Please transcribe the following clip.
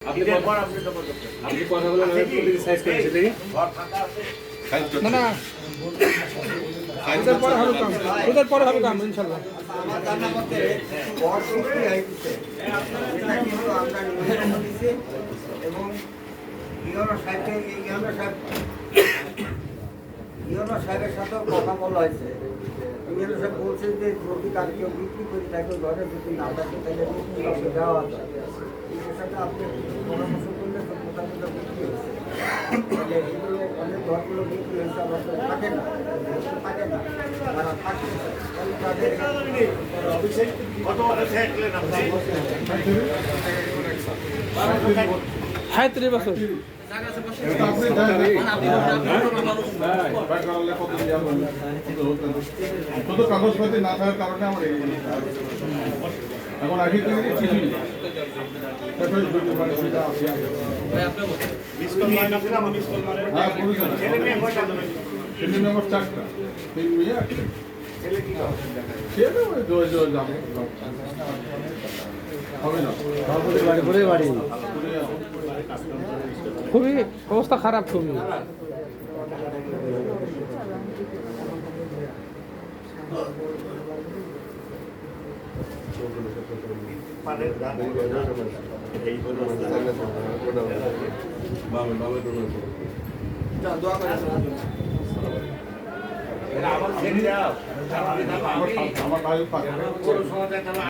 আপনি কথাগুলো সাইজ করেছেন দেখি না না ওদের পরে হবে কাম, ওদের পরে হবে কাম ইনশাল্লাহ। আমার জানার মতে বড় সৃষ্টি হয়েছে, এটা কিন্তু আমরা নিয়ন্ত্রণ দিচ্ছি এবং ইউনো সাহেবের সাথেও কথা বলা হয়েছে। ইউনো সাহেব বলছে যে যদি তার কেউ বিক্রি করে থাকে ঘরে যদি না থাকে তাহলে বিক্রি করে দেওয়া যায়। এর সাথে আপনি পরামর্শ করলে তো মোটামুটি বিক্রি হয়েছে, তাহলে এগুলো অনেক ঘরগুলো বিক্রি হয়েছে, আবার তো থাকে না থাকে না তারা থাকে তাহলে তাদের 37 বছর শুধু কাগজপত্র না থাকার কারণে আমার এখন আগে চিঠি নম্বর 4টা 3 মেয়ে একটা ছেলে হবে না বাড়ি খুবই অবস্থা খারাপ, খুবই। আমার